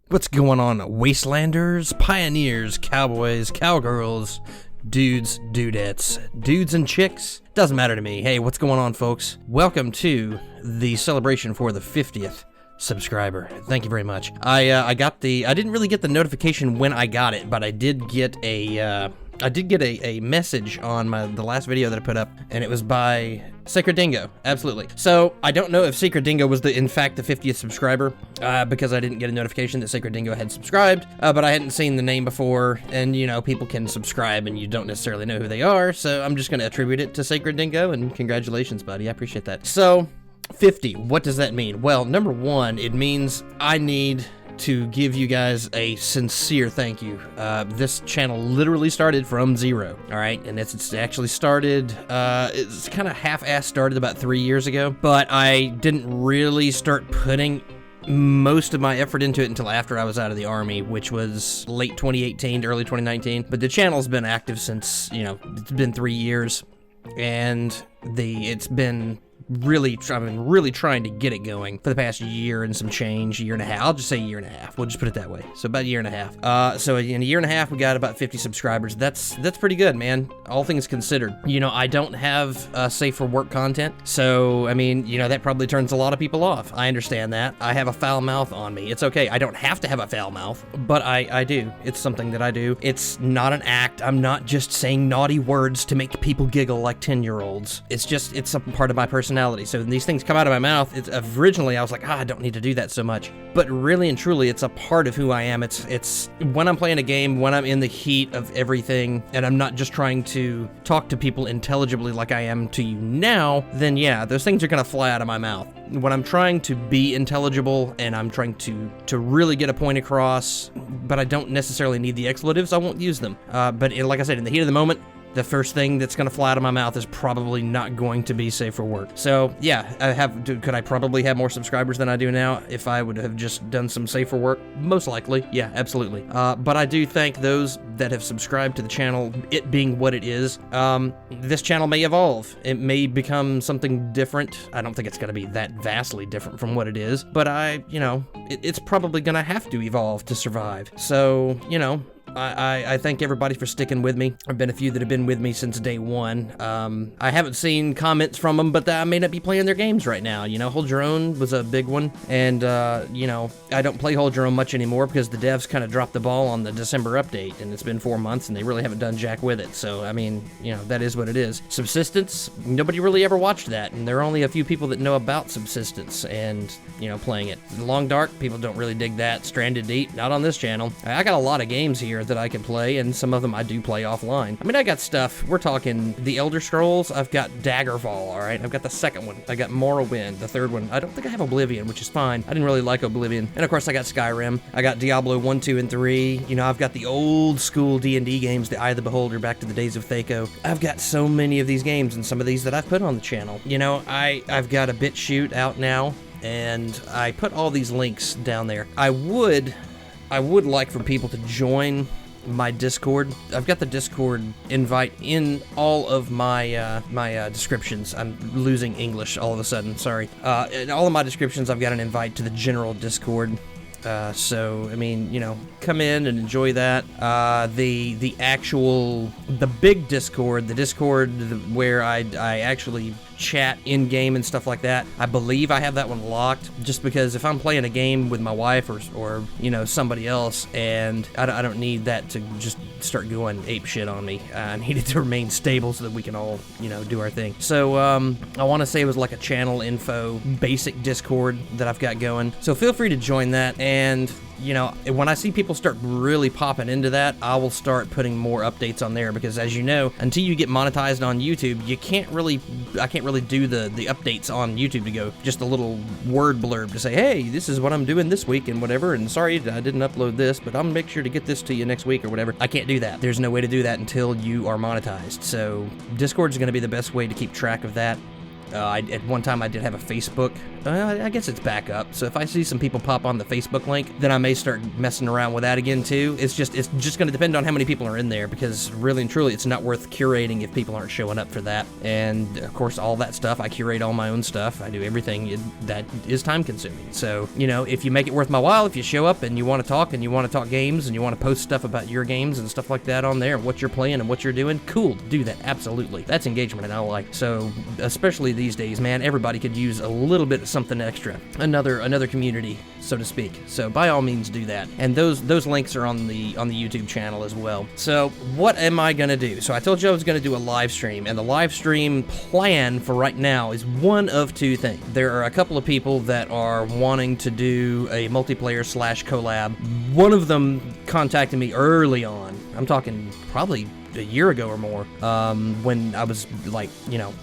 What's going on, wastelanders, pioneers, cowboys, cowgirls, dudes, dudettes, dudes and chicks? Doesn't matter to me. Hey, what's going on, folks? Welcome to the celebration for the 50th subscriber. Thank you very much. I didn't really get the notification when I got it, but I did get a message on the last video that I put up, and it was by Sacred Dingo. Absolutely. So I don't know if Sacred Dingo was in fact the 50th subscriber, because I didn't get a notification that Sacred Dingo had subscribed, but I hadn't seen the name before, and you know, people can subscribe and you don't necessarily know who they are, so I'm just going to attribute it to Sacred Dingo, and congratulations, buddy. I appreciate that. So 50, what does that mean? Well, number one, it means I need to give you guys a sincere thank you. This channel literally started from zero, all right? And it's actually started, it's kind of half-assed started about 3 years ago, but I didn't really start putting most of my effort into it until after I was out of the Army, which was late 2018 to early 2019. But the channel's been active since, you know, it's been 3 years, and it's been really trying to get it going for the past year and some change, year and a half. I'll just say year and a half. We'll just put it that way. So about a year and a half. So in a year and a half, we got about 50 subscribers. That's pretty good, man. All things considered. You know, I don't have safe for work content. So, I mean, you know, that probably turns a lot of people off. I understand that. I have a foul mouth on me. It's okay. I don't have to have a foul mouth, but I do. It's something that I do. It's not an act. I'm not just saying naughty words to make people giggle like 10-year-olds. It's a part of my personality. So when these things come out of my mouth, originally I was like, I don't need to do that so much. But really and truly, it's a part of who I am. It's when I'm playing a game, when I'm in the heat of everything, and I'm not just trying to talk to people intelligibly like I am to you now, then yeah, those things are going to fly out of my mouth. When I'm trying to be intelligible and I'm trying to really get a point across, but I don't necessarily need the expletives, I won't use them. But like I said, in the heat of the moment, the first thing that's going to fly out of my mouth is probably not going to be safe for work. So yeah, could I probably have more subscribers than I do now if I would have just done some safe for work? Most likely, yeah, absolutely. But I do thank those that have subscribed to the channel, it being what it is. This channel may evolve. It may become something different. I don't think it's going to be that vastly different from what it is, but it's probably going to have to evolve to survive. So, you know, I thank everybody for sticking with me. There have been a few that have been with me since day one. I haven't seen comments from them, but I may not be playing their games right now. You know, Hold Your Own was a big one, and, you know, I don't play Hold Your Own much anymore because the devs kind of dropped the ball on the December update, and it's been 4 months, and they really haven't done jack with it. So, I mean, you know, that is what it is. Subsistence, nobody really ever watched that, and there are only a few people that know about Subsistence and, you know, playing it. Long Dark, people don't really dig that. Stranded Deep, not on this channel. I got a lot of games here that I can play, and some of them I do play offline. I mean, I got stuff, we're talking The Elder Scrolls, I've got Daggerfall, alright? I've got the second one, I got Morrowind, the third one. I don't think I have Oblivion, which is fine. I didn't really like Oblivion. And of course I got Skyrim, I got Diablo 1, 2, and 3. You know, I've got the old school D&D games, the Eye of the Beholder, back to the days of Thaco. I've got so many of these games, and some of these that I've put on the channel. You know, I've got a BitChute out now, and I put all these links down there. I would like for people to join my Discord. I've got the Discord invite in all of my descriptions. I'm losing English all of a sudden, sorry. In all of my descriptions, I've got an invite to the general Discord. So, I mean, you know, come in and enjoy that. The big Discord, the Discord where I actually chat in-game and stuff like that, I believe I have that one locked, just because if I'm playing a game with my wife or you know, somebody else, and I don't need that to just start going ape shit on me. I need it to remain stable so that we can all, you know, do our thing. So, I want to say it was like a channel info basic Discord that I've got going. So feel free to join that, and you know, when I see people start really popping into that, I will start putting more updates on there, because as you know, until you get monetized on YouTube, I can't really do the updates on YouTube to go just a little word blurb to say, hey, this is what I'm doing this week and whatever, and sorry I didn't upload this, but I'll make sure to get this to you next week or whatever. I can't do that. There's no way to do that until you are monetized. So Discord is going to be the best way to keep track of that. At one time I did have a Facebook I guess it's back up. So if I see some people pop on the Facebook link, then I may start messing around with that again too. It's just going to depend on how many people are in there, because really and truly, it's not worth curating if people aren't showing up for that. And of course, all that stuff, I curate all my own stuff. I do everything that is time consuming. So, you know, if you make it worth my while, if you show up and you want to talk games and you want to post stuff about your games and stuff like that on there, and what you're playing and what you're doing, cool, do that. Absolutely. That's engagement and I like. So, especially these days, man, everybody could use a little bit of something extra. Another community, so to speak. So by all means do that. And those links are on the YouTube channel as well. So what am I gonna do? So I told you I was gonna do a live stream, and the live stream plan for right now is one of two things. There are a couple of people that are wanting to do a multiplayer / collab. One of them contacted me early on. I'm talking probably a year ago or more, when I was like, you know,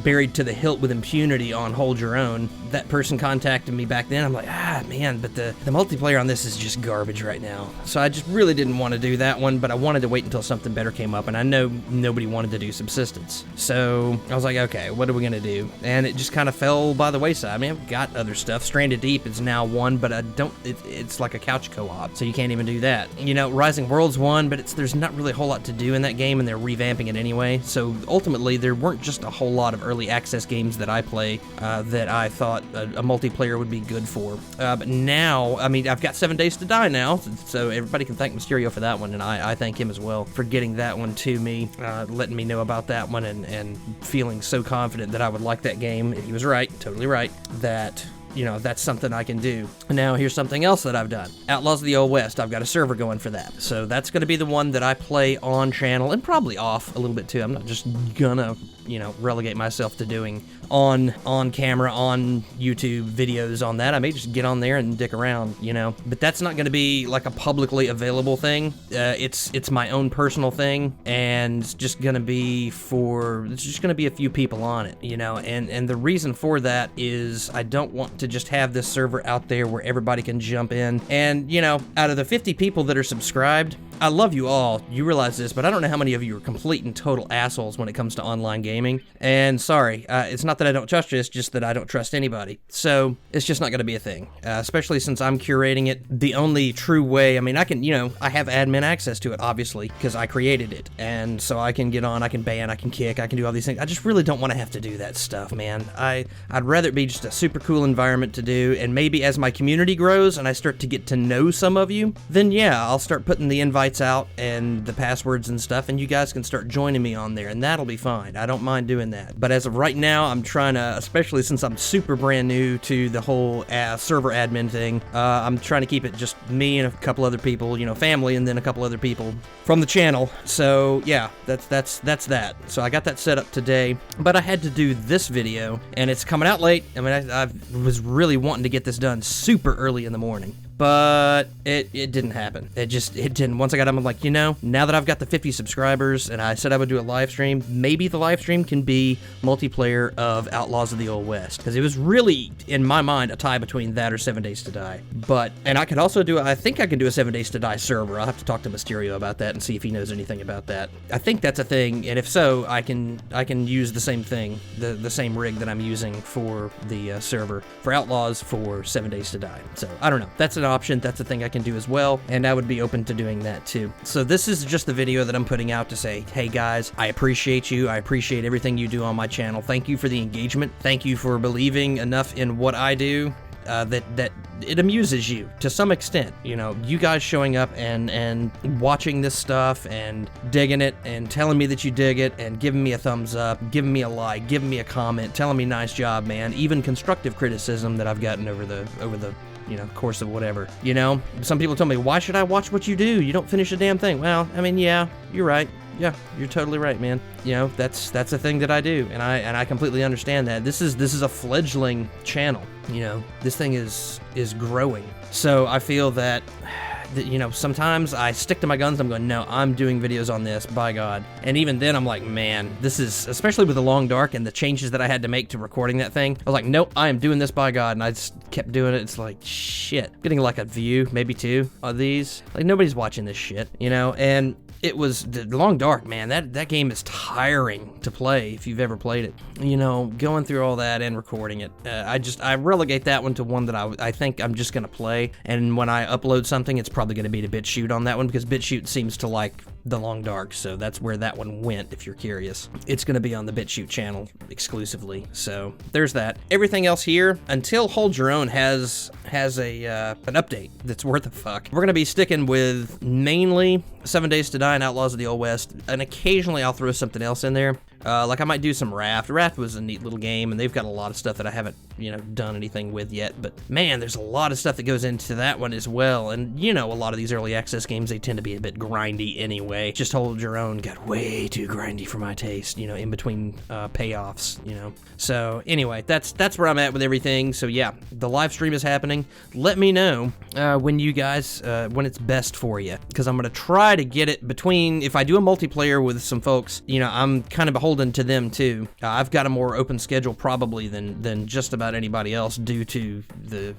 buried to the hilt with impunity on Hold Your Own. That person contacted me back then. I'm like, man, but the multiplayer on this is just garbage right now. So I just really didn't want to do that one, but I wanted to wait until something better came up, and I know nobody wanted to do Subsistence. So I was like, okay, what are we gonna do? And it just kind of fell by the wayside. I mean, I've got other stuff. Stranded Deep is now one, but I don't, it's like a couch co-op, so you can't even do that. You know, Rising Worlds one, but there's not really a whole lot to do in that game, and they're revamping it anyway. So ultimately, there weren't just a whole lot of early access games that I play that I thought a multiplayer would be good for. But now, I mean, I've got 7 Days to Die now, so everybody can thank Mysterio for that one, and I thank him as well for getting that one to me, letting me know about that one, and feeling so confident that I would like that game. And he was right, totally right, that, you know, that's something I can do. Now, here's something else that I've done. Outlaws of the Old West, I've got a server going for that. So that's going to be the one that I play on channel, and probably off a little bit too. I'm not just gonna, you know, relegate myself to doing on camera, on YouTube videos on that. I may just get on there and dick around, you know. But that's not going to be like a publicly available thing. It's my own personal thing, and it's just going to be a few people on it, you know. And the reason for that is I don't want to just have this server out there where everybody can jump in. And, you know, out of the 50 people that are subscribed, I love you all, you realize this, but I don't know how many of you are complete and total assholes when it comes to online gaming. And sorry, it's not that I don't trust you, it's just that I don't trust anybody. So it's just not going to be a thing, especially since I'm curating it. The only true way, I mean, I can, you know, I have admin access to it, obviously, because I created it. And so I can get on, I can ban, I can kick, I can do all these things. I just really don't want to have to do that stuff, man. I'd rather it be just a super cool environment to do, and maybe as my community grows and I start to get to know some of you, then yeah, I'll start putting the invites out and the passwords and stuff, and you guys can start joining me on there, and that'll be fine. I don't mind doing that. But as of right now, I'm trying to, especially since I'm super brand new to the whole server admin thing, I'm trying to keep it just me and a couple other people, you know, family, and then a couple other people from the channel. So yeah, that's that. So I got that set up today, but I had to do this video, and it's coming out late. I mean, I was really wanting to get this done super early in the morning, but it didn't happen. It didn't. Once I got him, I'm like, you know, now that I've got the 50 subscribers and I said I would do a live stream, maybe the live stream can be multiplayer of Outlaws of the Old West, because it was really, in my mind, a tie between that or 7 Days to Die. And I could also I think I can do a 7 Days to Die server. I'll have to talk to Mysterio about that and see if he knows anything about that. I think that's a thing, and if so, I can use the same thing, the same rig that I'm using for the server for Outlaws for 7 Days to Die. So I don't know. That's an option. That's a thing I can do as well, and I would be open to doing that too. So this is just the video that I'm putting out to say, hey guys, I appreciate you. I appreciate everything you do on my channel. Thank you for the engagement. Thank you for believing enough in what I do that it amuses you to some extent. You know, you guys showing up and watching this stuff and digging it and telling me that you dig it and giving me a thumbs up, giving me a like, giving me a comment, telling me nice job, man. Even constructive criticism that I've gotten over the you know, course of whatever. You know, some people tell me, why should I watch what you do? You don't finish a damn thing. Well, I mean, yeah, you're right. Yeah, you're totally right, man. You know, that's a thing that I do, and I completely understand that. This is a fledgling channel. You know, this thing is growing. So I feel that you know, sometimes I stick to my guns. I'm going, no, I'm doing videos on this, by God. And even then, I'm like, man, this is, especially with The Long Dark and the changes that I had to make to recording that thing, I was like, nope, I am doing this, by God. And I just kept doing it. It's like, shit. Getting like a view, maybe two of these. Like, nobody's watching this shit, you know? And it was the Long Dark, man. That game is tiring to play if you've ever played it. You know, going through all that and recording it. I relegate that one to one that I think I'm just gonna play. And when I upload something, it's probably gonna be to BitChute on that one, because BitChute seems to like the Long Dark, so that's where that one went. If you're curious, it's gonna be on the BitChute channel exclusively. So there's that. Everything else here, until Hold Your Own has an update that's worth a fuck, we're gonna be sticking with mainly 7 Days to Die and Outlaws of the Old West, and occasionally I'll throw something else in there. Like I might do some Raft. Raft was a neat little game, and they've got a lot of stuff that I haven't, done anything with yet. But man, there's a lot of stuff that goes into that one as well. And a lot of these early access games, they tend to be a bit grindy anyway. Just Hold Your Own got way too grindy for my taste, in between payoffs, So anyway, that's where I'm at with everything. So yeah, the live stream is happening. Let me know when you guys, when it's best for you, because I'm gonna try to get it between, if I do a multiplayer with some folks, I'm kind of beholden to them too. I've got a more open schedule probably than just about anybody else, due to the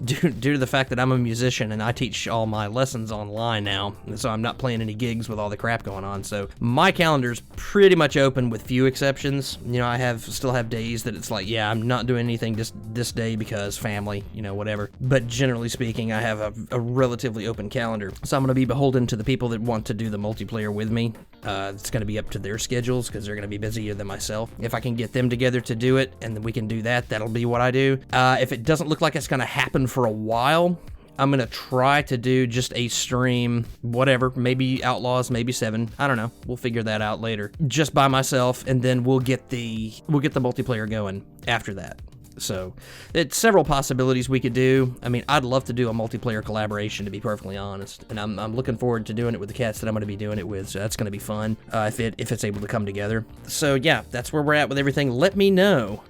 due to the fact that I'm a musician and I teach all my lessons online now, so I'm not playing any gigs with all the crap going on. So my calendar's pretty much open with few exceptions. I still have days that it's like, yeah, I'm not doing anything this day because family, whatever. But generally speaking, I have a relatively open calendar, so I'm going to be beholden to the people that want to do the multiplayer with me. It's going to be up to their schedules, because they're going to be busier than myself. If I can get them together to do it, and then we can do that, that'll be what I do. If it doesn't look like it's going to happen for a while, I'm going to try to do just a stream, whatever, maybe Outlaws, maybe 7, I don't know, we'll figure that out later, just by myself, and then we'll get the multiplayer going after that. So it's several possibilities we could do. I mean, I'd love to do a multiplayer collaboration, to be perfectly honest, and I'm looking forward to doing it with the cats that I'm going to be doing it with. So that's going to be fun if it's able to come together. So yeah, that's where we're at with everything. Let me know.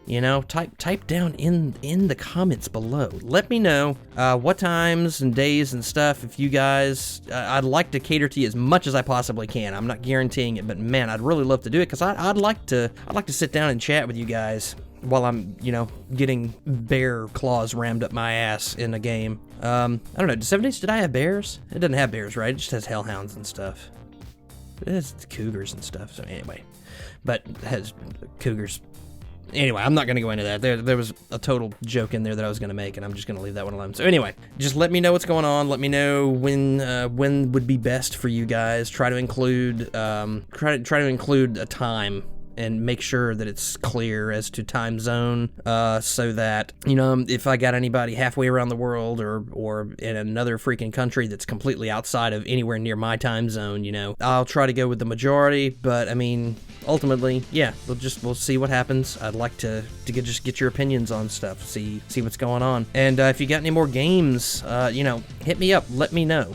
Type down in the comments below. Let me know what times and days and stuff. If you guys, I'd like to cater to you as much as I possibly can. I'm not guaranteeing it, but man, I'd really love to do it, because I'd like to sit down and chat with you guys while I'm, getting bear claws rammed up my ass in a game. I don't know, does 7 Days to Die have bears? It doesn't have bears, right? It just has hellhounds and stuff. It has cougars and stuff, so anyway. But it has cougars. Anyway, I'm not going to go into that. There was a total joke in there that I was going to make, and I'm just going to leave that one alone. So anyway, just let me know what's going on. Let me know when would be best for you guys. Try to include a time, and make sure that it's clear as to time zone, so that, if I got anybody halfway around the world or in another freaking country that's completely outside of anywhere near my time zone, I'll try to go with the majority. But I mean, ultimately, yeah, we'll see what happens. I'd like to get your opinions on stuff, see what's going on. And if you got any more games, hit me up, let me know.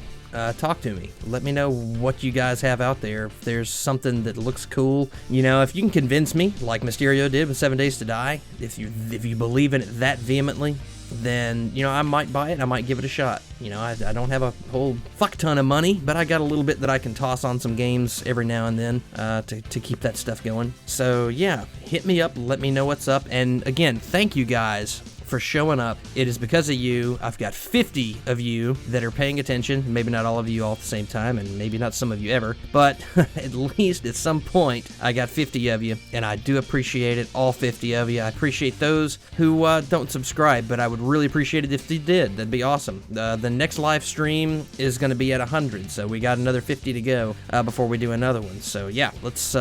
Talk to me. Let me know what you guys have out there. If there's something that looks cool, if you can convince me, like Mysterio did with 7 Days to Die, if you believe in it that vehemently, then, I might buy it. I might give it a shot. I don't have a whole fuck ton of money, but I got a little bit that I can toss on some games every now and then to keep that stuff going. So yeah, hit me up. Let me know what's up. And again, thank you guys for showing up. It is because of you. I've got 50 of you that are paying attention. Maybe not all of you all at the same time, and maybe not some of you ever, but at least at some point I got 50 of you, and I do appreciate it, all 50 of you. I appreciate those who don't subscribe, but I would really appreciate it if they did. That'd be awesome. The next live stream is going to be at 100, so we got another 50 to go before we do another one. So yeah, let's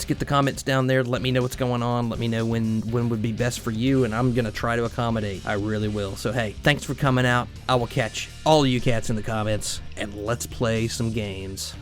get the comments down there. Let me know what's going on. Let me know when would be best for you, and I'm going to try to accommodate. I really will. So hey, thanks for coming out. I will catch all of you cats in the comments, and let's play some games.